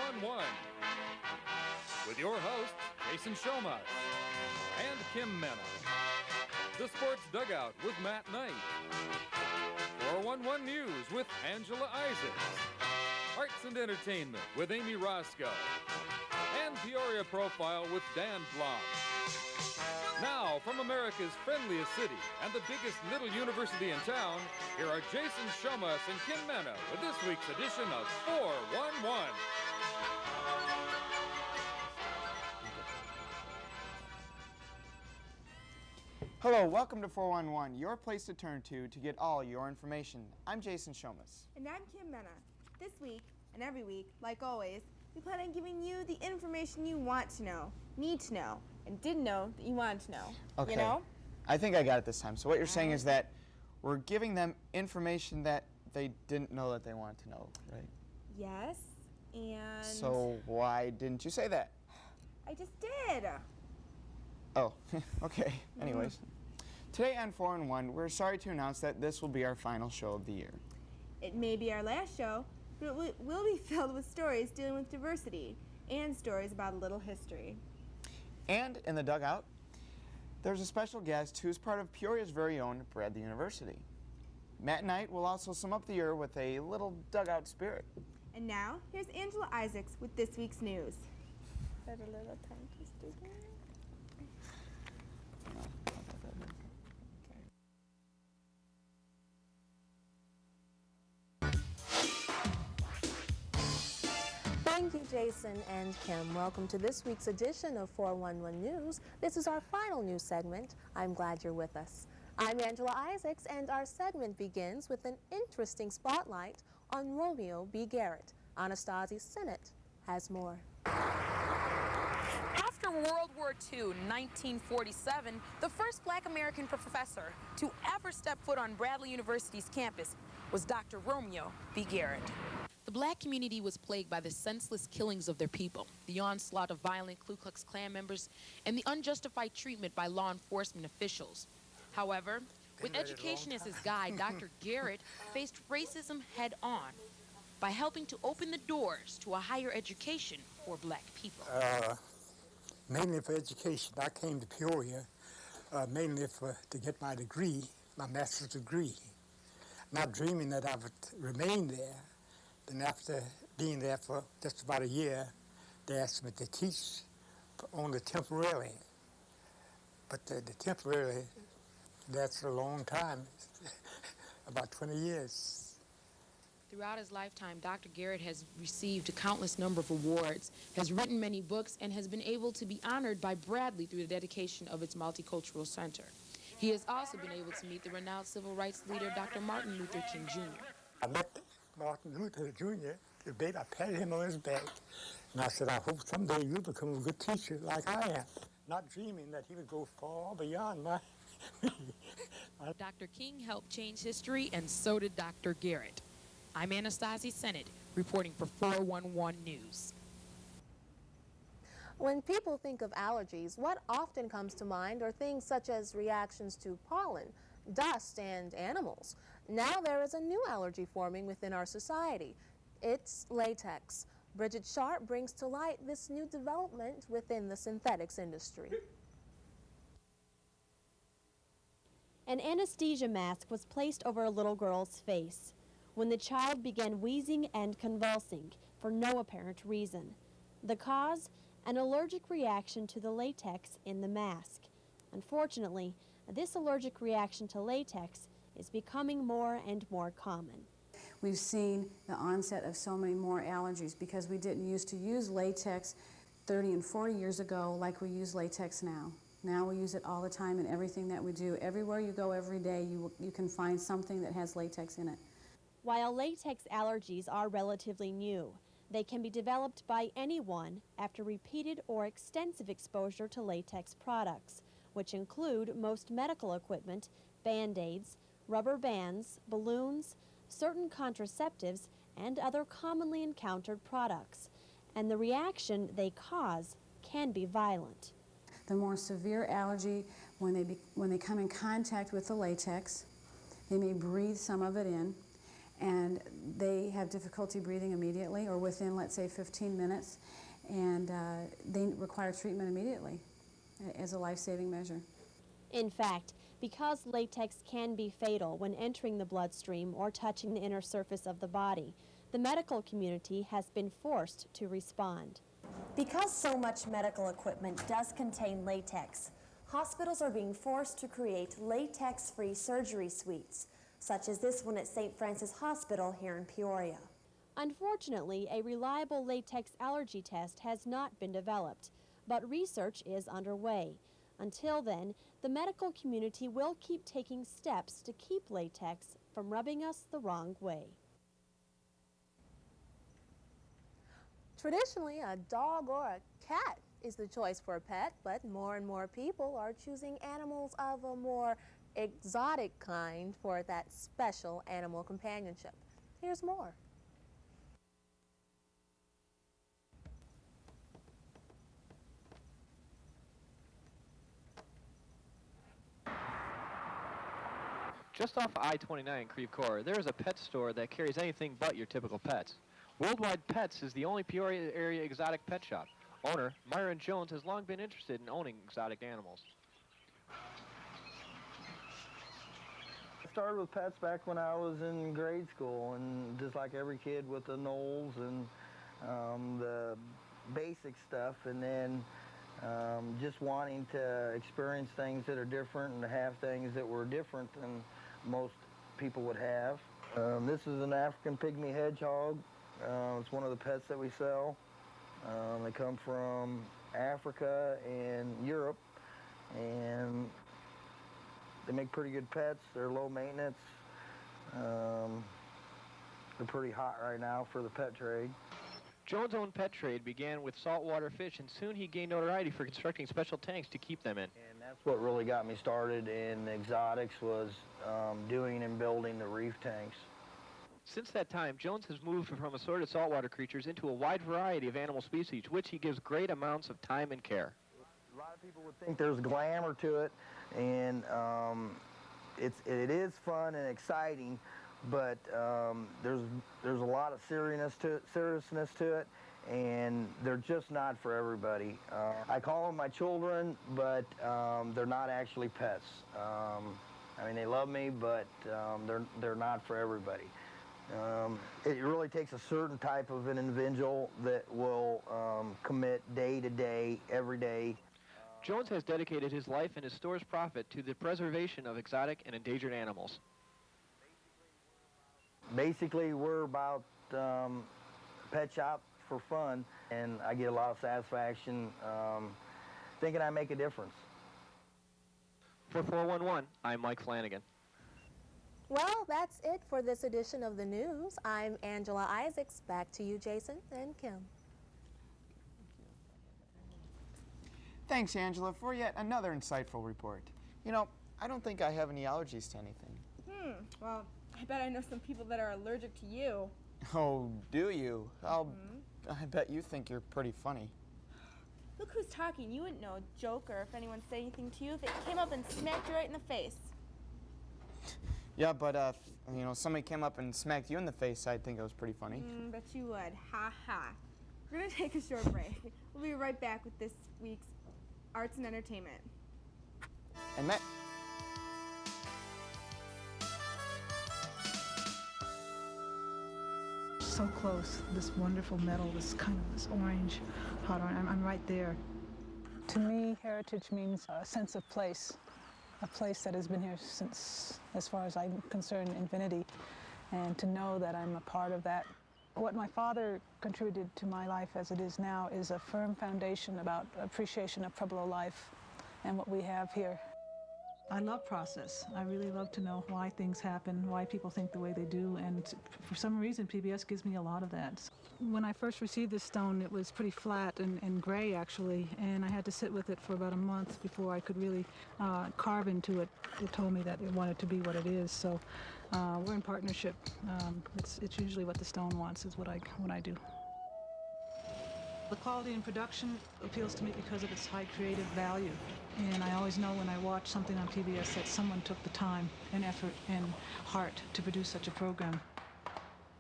411 with your hosts, Jason Shomas and Kim Mena. The Sports Dugout with Matt Knight. 411 News with Angela Isaacs. Arts and Entertainment with Amy Roscoe. And Peoria Profile with Dan Blom. Now, from America's friendliest city and the biggest little university in town, here are Jason Shomas and Kim Mena with this week's edition of 411. Hello, welcome to 411, your place to turn to get all your information. I'm Jason Shomas. And I'm Kim Mena. This week, and every week, like always, we plan on giving you the information you want to know, need to know, and didn't know that you wanted to know. Okay. You know? I think I got it this time. So what you're saying is that we're giving them information that they didn't know that they wanted to know, right? Yes, and... So why didn't you say that? I just did. Oh, okay. Anyways. Today on 411, we're sorry to announce that this will be our final show of the year. It may be our last show, but it will be filled with stories dealing with diversity and stories about a little history. And in the dugout, there's a special guest who's part of Peoria's very own Bradley University. Matt Knight will also sum up the year with a little dugout spirit. And now, here's Angela Isaacs with this week's news. Got a little tongue twister there. Thank you, Jason and Kim. Welcome to this week's edition of 411 News. This is our final news segment. I'm glad you're with us. I'm Angela Isaacs, and our segment begins with an interesting spotlight on Romeo B. Garrett. Anastasia Sennett has more. After World War II in 1947, the first black American professor to ever step foot on Bradley University's campus was Dr. Romeo B. Garrett. The black community was plagued by the senseless killings of their people, the onslaught of violent Ku Klux Klan members, and the unjustified treatment by law enforcement officials. However, with education as his guide, Dr. Garrett faced racism head-on by helping to open the doors to a higher education for black people. Mainly for education. I came to Peoria mainly to get my degree, my master's degree, not dreaming that I would remain there. Then after being there for just about a year, they asked me to teach only temporarily. But the temporarily, that's a long time, about 20 years. Throughout his lifetime, Dr. Garrett has received a countless number of awards, has written many books, and has been able to be honored by Bradley through the dedication of its multicultural center. He has also been able to meet the renowned civil rights leader, Dr. Martin Luther King Jr. I met Martin Luther Jr. the day I patted him on his back, and I said, I hope someday you'll become a good teacher like I am, not dreaming that he would go far beyond my... Dr. King helped change history, and so did Dr. Garrett. I'm Anastasia Sennett, reporting for 411 News. When people think of allergies, what often comes to mind are things such as reactions to pollen, dust, and animals. Now there is a new allergy forming within our society. It's latex. Bridget Sharp brings to light this new development within the synthetics industry. An anesthesia mask was placed over a little girl's face when the child began wheezing and convulsing for no apparent reason. The cause? An allergic reaction to the latex in the mask. Unfortunately, this allergic reaction to latex is becoming more and more common. We've seen the onset of so many more allergies because we didn't used to use latex 30 and 40 years ago like we use latex now. Now we use it all the time in everything that we do. Everywhere you go every day, you can find something that has latex in it. While latex allergies are relatively new, they can be developed by anyone after repeated or extensive exposure to latex products, which include most medical equipment, Band-Aids, rubber bands, balloons, certain contraceptives, and other commonly encountered products. And the reaction they cause can be violent. The more severe allergy, when they come in contact with the latex, they may breathe some of it in, and they have difficulty breathing immediately or within, let's say, 15 minutes, and they require treatment immediately as a life-saving measure. In fact, because latex can be fatal when entering the bloodstream or touching the inner surface of the body, the medical community has been forced to respond. Because so much medical equipment does contain latex, hospitals are being forced to create latex-free surgery suites, such as this one at St. Francis Hospital here in Peoria. Unfortunately, a reliable latex allergy test has not been developed, but research is underway. Until then, the medical community will keep taking steps to keep latex from rubbing us the wrong way. Traditionally, a dog or a cat is the choice for a pet, but more and more people are choosing animals of a more exotic kind for that special animal companionship. Here's more. Just off I-29 in Creve Coeur, there is a pet store that carries anything but your typical pets. Worldwide Pets is the only Peoria area exotic pet shop. Owner, Myron Jones, has long been interested in owning exotic animals. I started with pets back when I was in grade school, and just like every kid with the Knowles and the basic stuff, and then just wanting to experience things that are different and to have things that were different than most people would have. This is an African pygmy hedgehog. It's one of the pets that we sell. They come from Africa and Europe, and they make pretty good pets. They're low maintenance. They're pretty hot right now for the pet trade. Jones' own pet trade began with saltwater fish, and soon he gained notoriety for constructing special tanks to keep them in. And that's what really got me started in exotics, was doing and building the reef tanks. Since that time, Jones has moved from assorted saltwater creatures into a wide variety of animal species, which he gives great amounts of time and care. A lot of people would think there's glamour to it, and it is fun and exciting, but there's a lot of seriousness to it, and they're just not for everybody. I call them my children, but they're not actually pets. I mean, they love me, but they're not for everybody. It really takes a certain type of an individual that will commit day to day, every day. Jones has dedicated his life and his store's profit to the preservation of exotic and endangered animals. Basically, we're about pet shop for fun, and I get a lot of satisfaction thinking I make a difference. For 411, I'm Mike Flanagan. Well, that's it for this edition of the news. I'm Angela Isaacs. Back to you, Jason and Kim. Thanks, Angela, for yet another insightful report. You know, I don't think I have any allergies to anything. Well, I bet I know some people that are allergic to you. Oh, do you? I bet you think you're pretty funny. Look who's talking. You wouldn't know a joke or if anyone said anything to you if it came up and smacked you right in the face. Yeah, but if, you know, somebody came up and smacked you in the face, I'd think it was pretty funny. Bet you would. Ha ha. We're going to take a short break. We'll be right back with this week's Arts and Entertainment. And that... So close, this wonderful metal, this kind of this orange, hot orange, I'm right there. To me, heritage means a sense of place, a place that has been here since, as far as I'm concerned, infinity, and to know that I'm a part of that. What my father contributed to my life as it is now is a firm foundation about appreciation of Pueblo life and what we have here. I love process. I really love to know why things happen, why people think the way they do, and for some reason PBS gives me a lot of that. When I first received this stone, it was pretty flat and gray actually, and I had to sit with it for about a month before I could really carve into it. It told me that it wanted to be what it is, so we're in partnership. It's usually what the stone wants is what I do. The quality in production appeals to me because of its high creative value. And I always know when I watch something on PBS that someone took the time and effort and heart to produce such a program.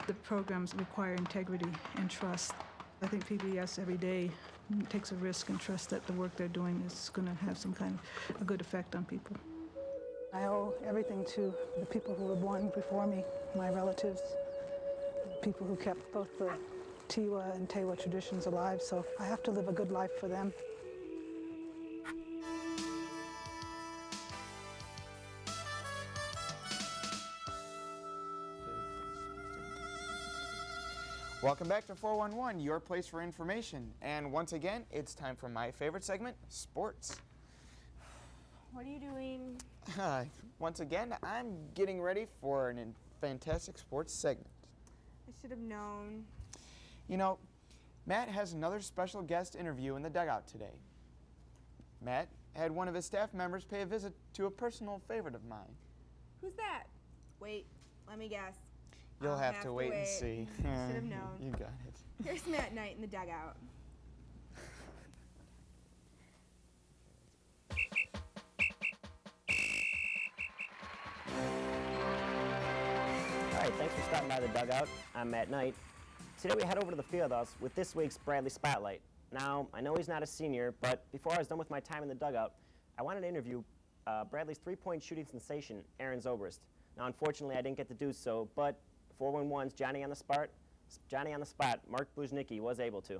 The programs require integrity and trust. I think PBS every day takes a risk and trusts that the work they're doing is going to have some kind of a good effect on people. I owe everything to the people who were born before me, my relatives, people who kept both the Tiwa and Tewa traditions alive, so I have to live a good life for them. Welcome back to 411, your place for information. And once again, it's time for my favorite segment, sports. What are you doing? Once again, I'm getting ready for a fantastic sports segment. I should have known. You know, Matt has another special guest interview in the dugout today. Matt had one of his staff members pay a visit to a personal favorite of mine. Who's that? Wait, let me guess. You'll have to wait and see. Should have known. You got it. Here's Matt Knight in the dugout. All right, thanks for stopping by the dugout. I'm Matt Knight. Today we head over to the field house with this week's Bradley Spotlight. Now, I know he's not a senior, but before I was done with my time in the dugout, I wanted to interview Bradley's three-point shooting sensation, Aaron Zobrist. Now, unfortunately, I didn't get to do so, but 411's Johnny on the spot, Mark Bluznicki was able to.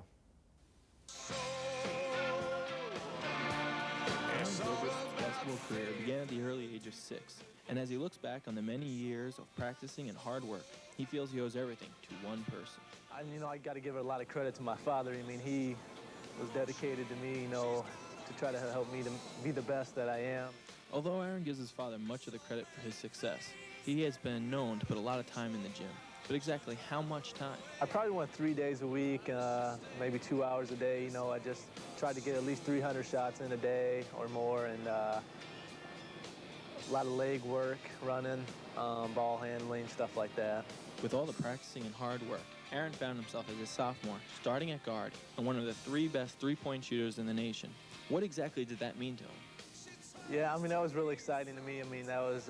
Aaron Zobrist's basketball career began at the early age of 6, and as he looks back on the many years of practicing and hard work, he feels he owes everything to one person. I got to give a lot of credit to my father. I mean, he was dedicated to me, to try to help me to be the best that I am. Although Aaron gives his father much of the credit for his success, he has been known to put a lot of time in the gym. But exactly how much time? I probably went 3 days a week, maybe 2 hours a day. I just tried to get at least 300 shots in a day or more, and a lot of leg work, running, ball handling, stuff like that. With all the practicing and hard work, Aaron found himself as a sophomore, starting at guard, and one of the 3 best three-point shooters in the nation. What exactly did that mean to him? Yeah, that was really exciting to me. That was,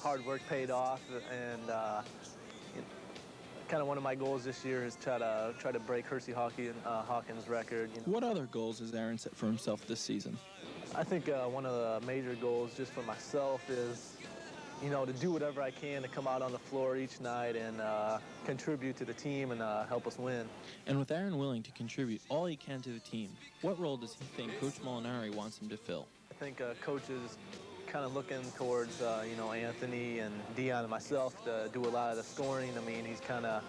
hard work paid off, and kind of one of my goals this year is try to break Hersey Hawkins' record. What other goals has Aaron set for himself this season? I think one of the major goals just for myself is, to do whatever I can to come out on the floor each night and contribute to the team and help us win. And with Aaron willing to contribute all he can to the team, what role does he think Coach Molinari wants him to fill? I think Coach is kind of looking towards, Anthony and Dion and myself to do a lot of the scoring. He's kind of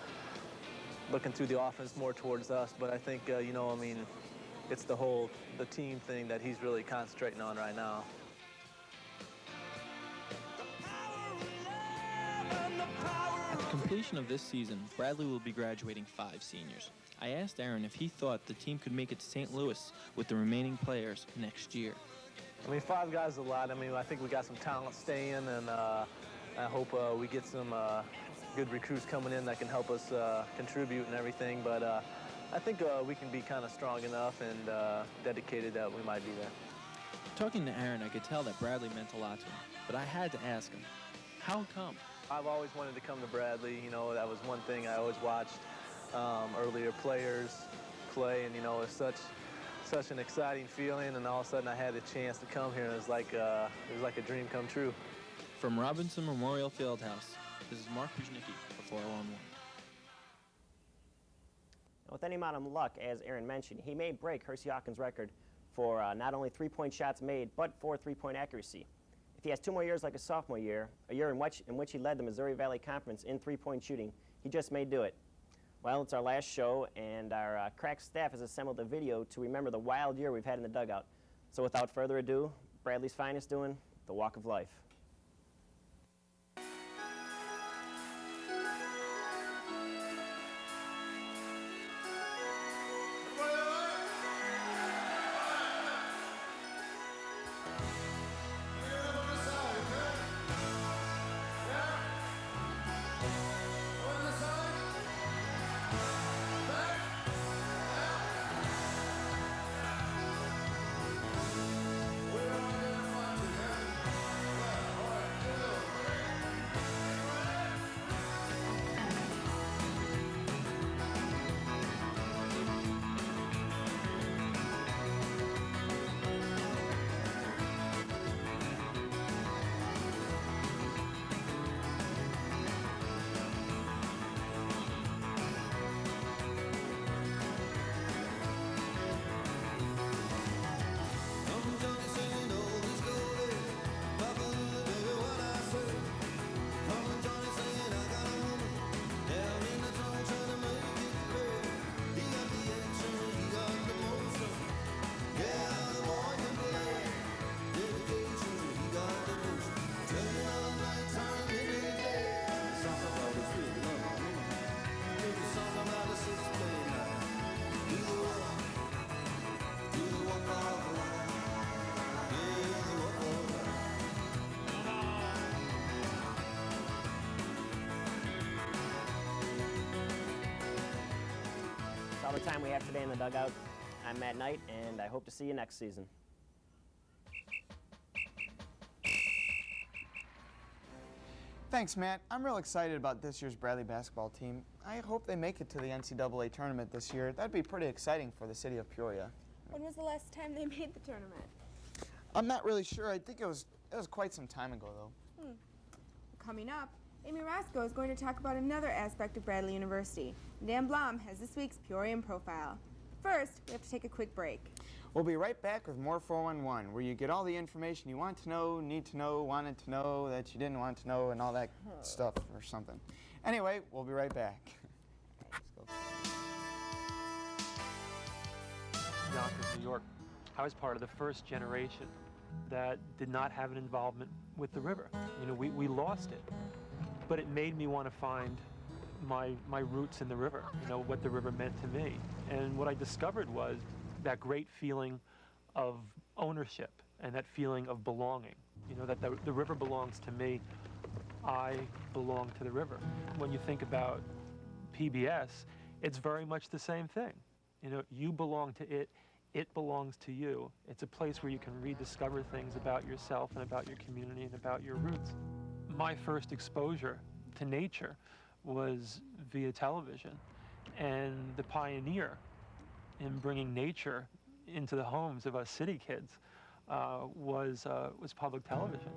looking through the offense more towards us, but I think, it's the team thing that he's really concentrating on right now. At the completion of this season, Bradley will be graduating 5 seniors. I asked Aaron if he thought the team could make it to St. Louis with the remaining players next year. 5 guys is a lot. I think we got some talent staying, and I hope we get some good recruits coming in that can help us contribute and everything. But I think we can be kind of strong enough and dedicated that we might be there. Talking to Aaron, I could tell that Bradley meant a lot to him, but I had to ask him, how come? I've always wanted to come to Bradley. That was one thing I always watched earlier players play, and it's such an exciting feeling, and all of a sudden I had a chance to come here, and it was like a dream come true. From Robinson Memorial Fieldhouse, this is Mark Bluznicki for 411. With any amount of luck, as Aaron mentioned, he may break Hersey Hawkins' record for not only three-point shots made, but for three-point accuracy. If he has 2 more years like a sophomore year, a year in which he led the Missouri Valley Conference in three-point shooting, he just may do it. Well, it's our last show, and our crack staff has assembled a video to remember the wild year we've had in the dugout. So without further ado, Bradley's finest doing the Walk of Life. the time we have today in the dugout. I'm Matt Knight, and I hope to see you next season. Thanks, Matt. I'm real excited about this year's Bradley basketball team. I hope they make it to the NCAA tournament this year. That'd be pretty exciting for the city of Peoria. When was the last time they made the tournament? I'm not really sure. I think it was quite some time ago, though. Coming up, Amy Roscoe is going to talk about another aspect of Bradley University. Dan Blom has this week's Peorian Profile. First, we have to take a quick break. We'll be right back with more 411, where you get all the information you want to know, need to know, wanted to know, that you didn't want to know, and all that stuff or something. Anyway, we'll be right back. Yonkers, New York, I was part of the first generation that did not have an involvement with the river. You know, we lost it, but it made me want to find my roots in the river, you know, what the river meant to me. And what I discovered was that great feeling of ownership and that feeling of belonging. You know, that the river belongs to me, I belong to the river. When you think about PBS, it's very much the same thing. You know, you belong to it, it belongs to you. It's a place where you can rediscover things about yourself and about your community and about your roots. My first exposure to nature was via television, and the pioneer in bringing nature into the homes of us city kids was public television.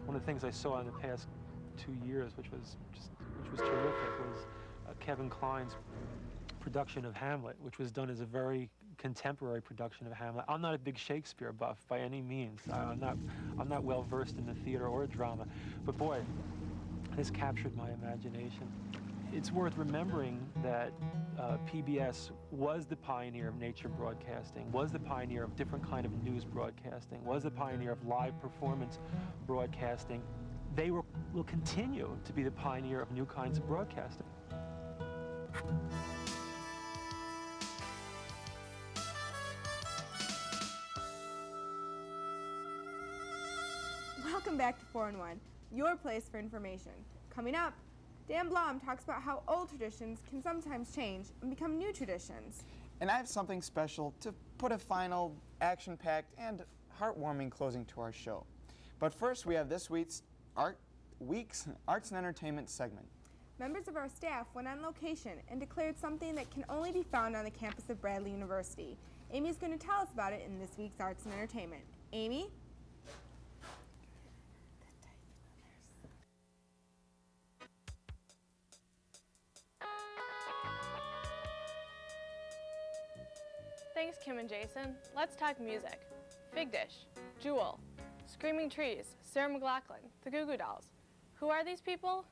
One of the things I saw in the past 2 years, which was terrific, was Kevin Kline's production of Hamlet, which was done as a very contemporary production of Hamlet. I'm not a big Shakespeare buff by any means. I'm not well versed in the theater or drama, but boy, this captured my imagination. It's worth remembering that PBS was the pioneer of nature broadcasting, was the pioneer of different kind of news broadcasting, was the pioneer of live performance broadcasting. They will continue to be the pioneer of new kinds of broadcasting. Welcome back to 4 in 1, your place for information. Coming up, Dan Blom talks about how old traditions can sometimes change and become new traditions. And I have something special to put a final, action-packed, and heartwarming closing to our show. But first, we have this week's Arts and Entertainment segment. Members of our staff went on location and declared something that can only be found on the campus of Bradley University. Amy's going to tell us about it in this week's Arts and Entertainment. Amy? Thanks, Kim and Jason. Let's talk music. Fig Dish, Jewel, Screaming Trees, Sarah McLachlan, the Goo Goo Dolls. Who are these people?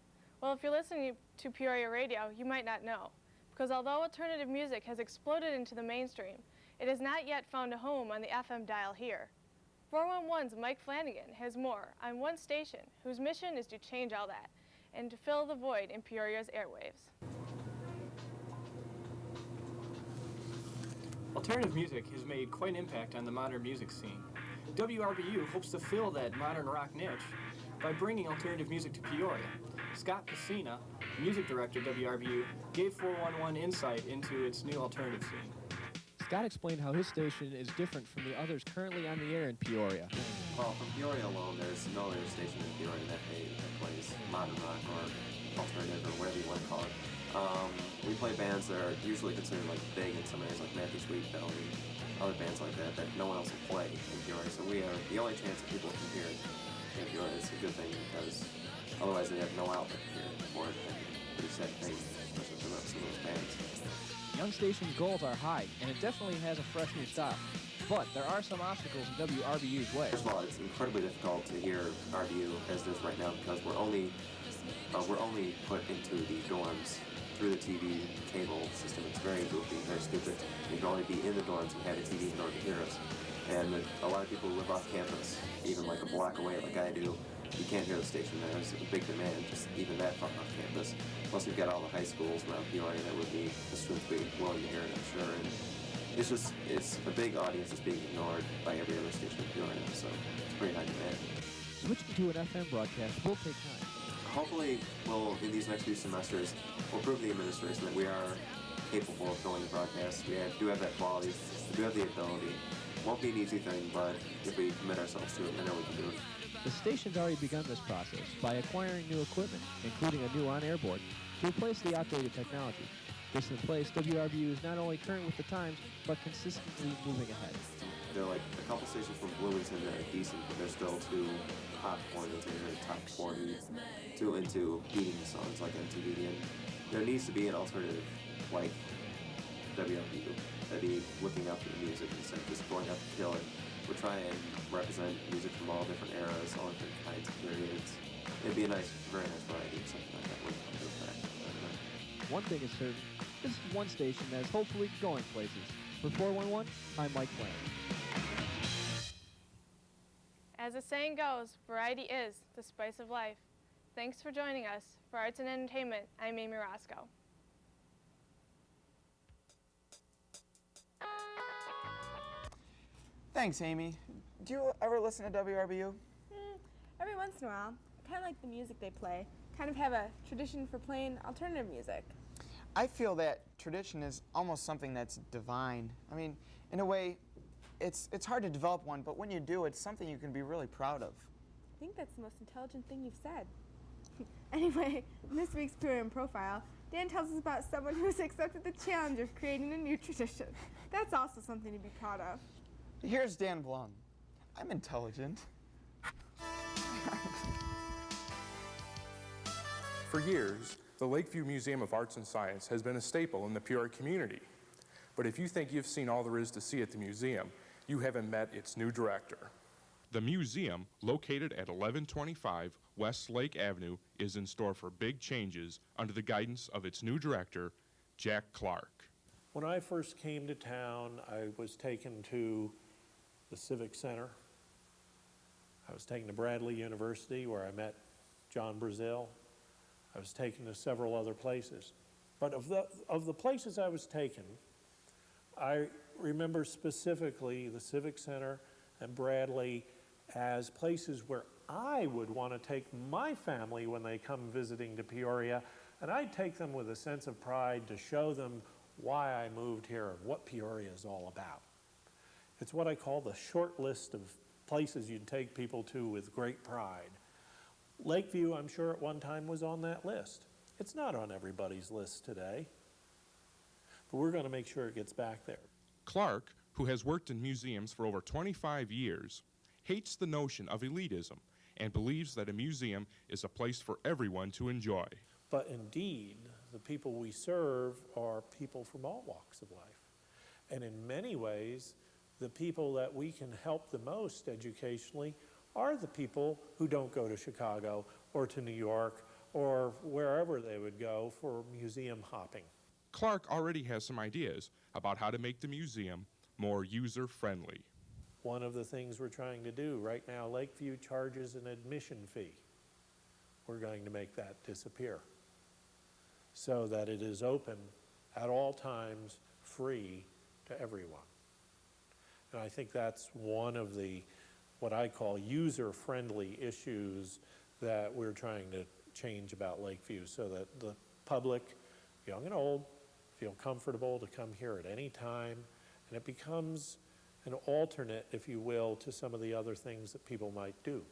Well, if you're listening to Peoria Radio, you might not know. Because although alternative music has exploded into the mainstream, it has not yet found a home on the FM dial here. 411's Mike Flanagan has more on one station whose mission is to change all that and to fill the void in Peoria's airwaves. Alternative music has made quite an impact on the modern music scene. WRBU hopes to fill that modern rock niche by bringing alternative music to Peoria. Scott Pacina, music director at WRBU, gave 411 insight into its new alternative scene. Scott explained how his station is different from the others currently on the air in Peoria. Well, from Peoria alone, there's no other station in Peoria that plays modern rock or alternative or whatever you want to call it. We play bands that are usually considered like big in some areas, like Matthew Sweet, Bellamy, other bands like that no one else will play in Peoria. So we are the only chance that people can hear it in Peoria. It's a good thing because otherwise they have no outlet here for it. And pretty sad thing, especially for some of those bands. Young Station's goals are high, and it definitely has a fresh new style. But there are some obstacles in WRBU's way. First of all, it's incredibly difficult to hear RBU as it is right now because we're only put into the dorms through the TV cable system. It's very goofy, very stupid. You can only be in the dorms and have a TV in order to hear us. And a lot of people who live off campus, even like a block away like I do, you can't hear the station there. There's a big demand, just even that far off campus. Plus we've got all the high schools around Peoria that would be the students be willing to hear it, I'm sure. And it's a big audience that's being ignored by every other station in Peoria, so it's pretty high demand. Switching to an FM broadcast will take time. Hopefully, in these next few semesters, we'll prove to the administration that we are capable of going to broadcast. We do have that quality. We do have the ability. Won't be an easy thing, but if we commit ourselves to it, I know we can do it. The station's already begun this process by acquiring new equipment, including a new on-air board, to replace the outdated technology. This in place, WRBU is not only current with the times, but consistently moving ahead. There are like a couple stations from Bloomington that are decent, but they're still too popcorn into the top 40, too into beating songs like MTV. And there needs to be an alternative like WRBU that'd be looking out for the music instead of just going out to kill it. We're trying to represent music from all different eras, all different kinds of periods. It'd be a nice, very nice variety of something like that when it goes back. One thing is certain, this is one station that is hopefully going places. For 411, I'm Mike Flannery. As the saying goes, variety is the spice of life. Thanks for joining us. For Arts and Entertainment, I'm Amy Roscoe. Thanks, Amy. Do you ever listen to WRBU? Every once in a while. I kind of like the music they play. Kind of have a tradition for playing alternative music. I feel that tradition is almost something that's divine. I mean, in a way, it's hard to develop one, but when you do, it's something you can be really proud of. I think that's the most intelligent thing you've said. Anyway, in this week's Peoria Profile, Dan tells us about someone who's accepted the challenge of creating a new tradition. That's also something to be proud of. Here's Dan Blum. I'm intelligent. For years, the Lakeview Museum of Arts and Science has been a staple in the Peoria community. But if you think you've seen all there is to see at the museum, you haven't met its new director. The museum, located at 1125 West Lake Avenue, is in store for big changes under the guidance of its new director, Jack Clark. When I first came to town, I was taken to the Civic Center. I was taken to Bradley University, where I met John Brazil. I was taken to several other places. But of the places I was taken, I remember specifically the Civic Center and Bradley as places where I would want to take my family when they come visiting to Peoria, and I'd take them with a sense of pride to show them why I moved here and what Peoria is all about. It's what I call the short list of places you'd take people to with great pride. Lakeview, I'm sure at one time was on that list. It's not on everybody's list today, but we're going to make sure it gets back there. Clark, who has worked in museums for over 25 years, hates the notion of elitism and believes that a museum is a place for everyone to enjoy. But indeed, the people we serve are people from all walks of life. And in many ways, the people that we can help the most educationally are the people who don't go to Chicago or to New York or wherever they would go for museum hopping. Clark already has some ideas about how to make the museum more user-friendly. One of the things we're trying to do right now, Lakeview charges an admission fee. We're going to make that disappear so that it is open at all times, free to everyone. And I think that's one of the, what I call user-friendly issues that we're trying to change about Lakeview so that the public, young and old, feel comfortable to come here at any time, and it becomes an alternate, if you will, to some of the other things that people might do,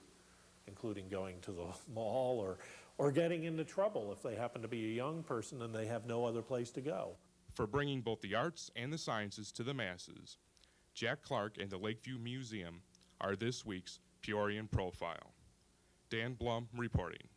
including going to the mall or getting into trouble if they happen to be a young person and they have no other place to go. For bringing both the arts and the sciences to the masses, Jack Clark and the Lakeview Museum are this week's Peorian Profile. Dan Blum reporting.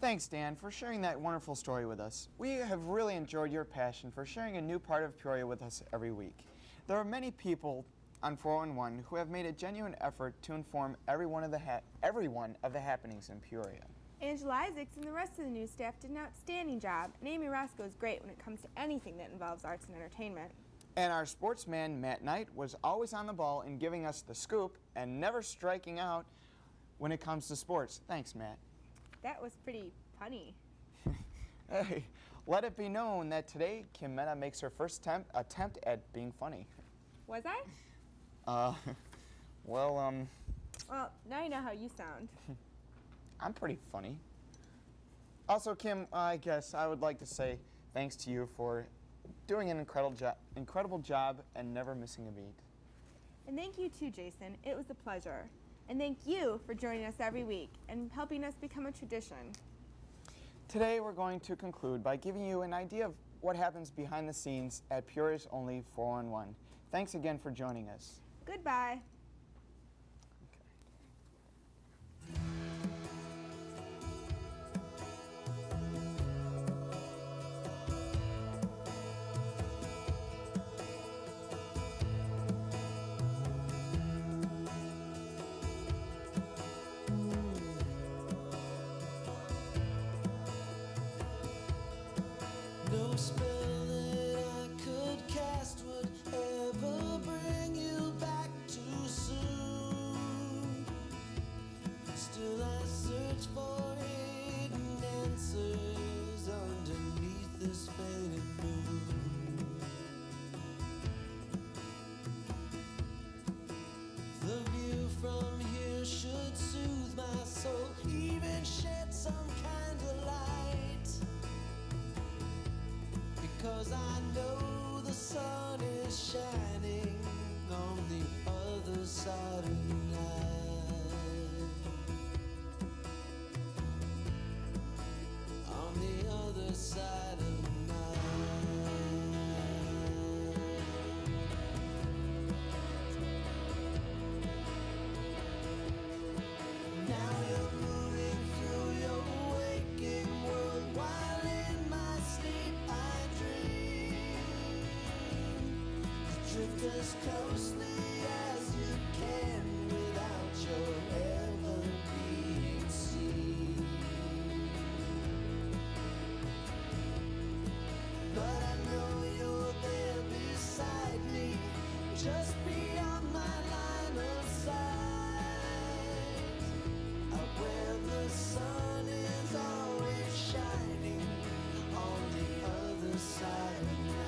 Thanks, Dan, for sharing that wonderful story with us. We have really enjoyed your passion for sharing a new part of Peoria with us every week. There are many people on 411 who have made a genuine effort to inform everyone of the happenings in Peoria. Angela Isaacs and the rest of the news staff did an outstanding job, and Amy Roscoe is great when it comes to anything that involves arts and entertainment. And our sportsman, Matt Knight, was always on the ball in giving us the scoop and never striking out when it comes to sports. Thanks, Matt. That was pretty funny. Hey, let it be known that today Kim Mena makes her first attempt at being funny. Was I? Well, now you know how you sound. I'm pretty funny. Also, Kim, I guess I would like to say thanks to you for doing an incredible job and never missing a beat. And thank you too, Jason. It was a pleasure. And thank you for joining us every week and helping us become a tradition. Today, we're going to conclude by giving you an idea of what happens behind the scenes at Peoria's only 411. Thanks again for joining us. Goodbye. No spell that I could cast would ever bring you back too soon. Still I search for hidden answers underneath this faded moon. The view from here should soothe my soul, even shed some kind of light. Because I know the sun is shining on the other side of the night. On the other side of the night. Now you're moving through your waking world while in my sleep I drift as closely as you can without your ever being seen. But I know you're there beside me, just beyond my line of sight, up where the sun is always shining on the other side of night.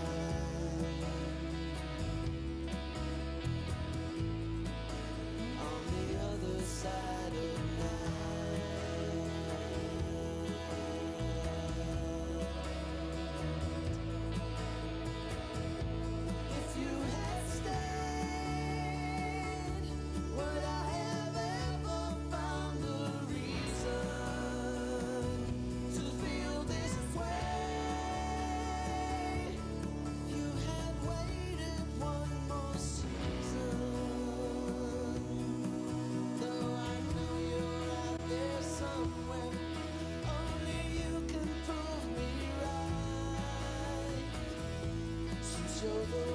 On the other side of night. If you had stayed, would I have ever found a reason to feel this way? If you had waited one more season. Though I know you're out there somewhere, only you can prove me right. Since you're the